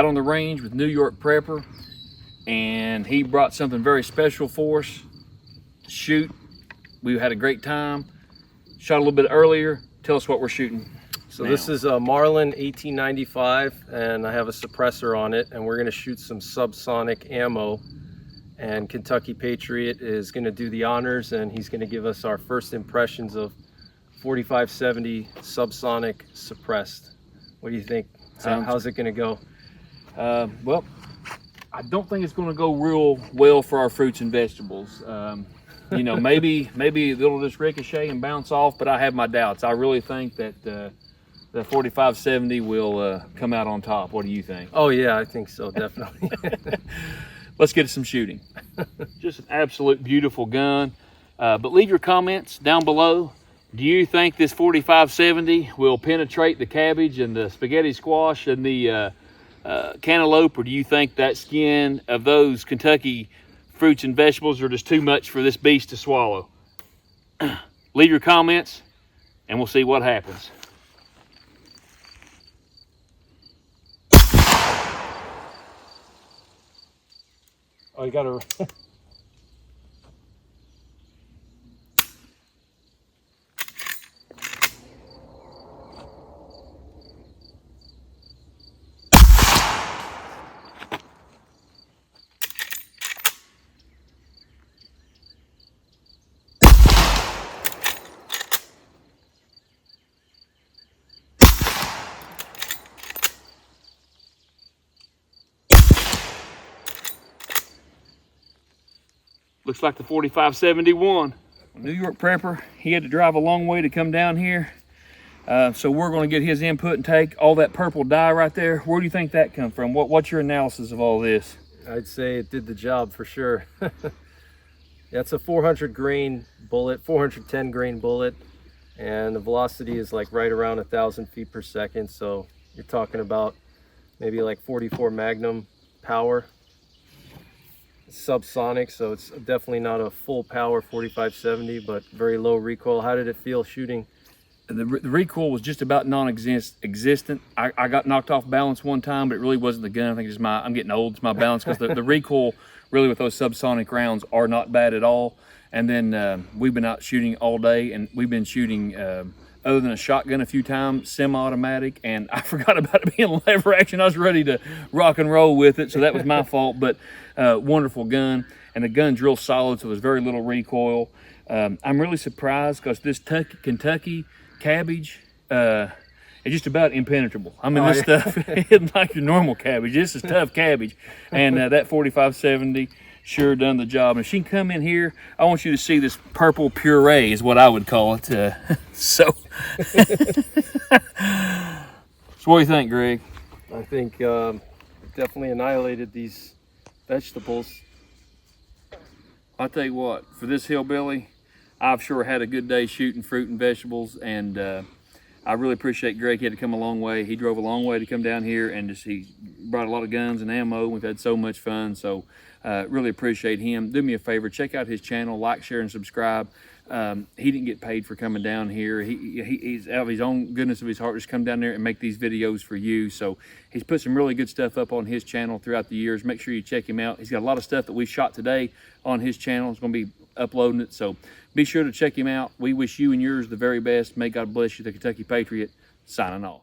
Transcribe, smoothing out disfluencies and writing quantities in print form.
out on the range with New York Prepper, and he brought something very special for us to shoot. We had a great time. Shot a little bit earlier. Tell us what we're shooting. So this is a Marlin 1895, and I have a suppressor on it, and we're going to shoot some subsonic ammo. And Kentucky Patriot is going to do the honors, and he's going to give us our first impressions of 4570 subsonic suppressed. What do you think? How's it going to go? Well, I don't think it's going to go real well for our fruits and vegetables. You know, maybe it'll just ricochet and bounce off, but I have my doubts. I really think that the 4570 will come out on top. What do you think? Oh yeah, I think so, definitely. Let's get to some shooting. Just an absolute beautiful gun. But leave your comments down below. Do you think this 4570 will penetrate the cabbage and the spaghetti squash and the cantaloupe, or do you think that skin of those Kentucky fruits and vegetables are just too much for this beast to swallow? Leave your comments and we'll see what happens. Oh, you gotta... Looks like the 4571. New York Prepper, he had to drive a long way to come down here. So we're going to get his input and take. All that purple dye right there, where do you think that come from? What's your analysis of all this? I'd say it did the job for sure. That's a 400 grain bullet, 410 grain bullet, and the velocity is like right around 1,000 feet per second. So you're talking about maybe like 44 Magnum power. Subsonic, so it's definitely not a full power 4570, but very low recoil. How did it feel shooting? The recoil was just about non-existent. I got knocked off balance one time, but it really wasn't the gun. I think it's I'm getting old. It's my balance, because the recoil really with those subsonic rounds are not bad at all. And then we've been out shooting all day, and we've been shooting other than a shotgun a few times, semi-automatic, and I forgot about it being lever action. I was ready to rock and roll with it, so that was my fault. But wonderful gun, and the gun's real solid, so there's very little recoil. I'm really surprised because this Kentucky cabbage is just about impenetrable. I mean, this stuff isn't like your normal cabbage. This is tough cabbage, and that 4570 sure done the job. And if she can come in here, I want you to see this purple puree is what I would call it. So what do you think, Greg? I think definitely annihilated these vegetables. I'll tell you what, for this hillbilly, I've sure had a good day shooting fruit and vegetables, and I really appreciate Greg. He had to come a long way. He drove a long way to come down here, and he brought a lot of guns and ammo. We've had so much fun, so really appreciate him. Do me a favor, check out his channel, like, share, and subscribe. He didn't get paid for coming down here. He's out of his own goodness of his heart just come down there and make these videos for you. So he's put some really good stuff up on his channel throughout the years. Make sure you check him out. He's got a lot of stuff that we shot today on his channel. He's going to be uploading it, so be sure to check him out. We wish you and yours the very best. May God bless you. The Kentucky Patriot signing off.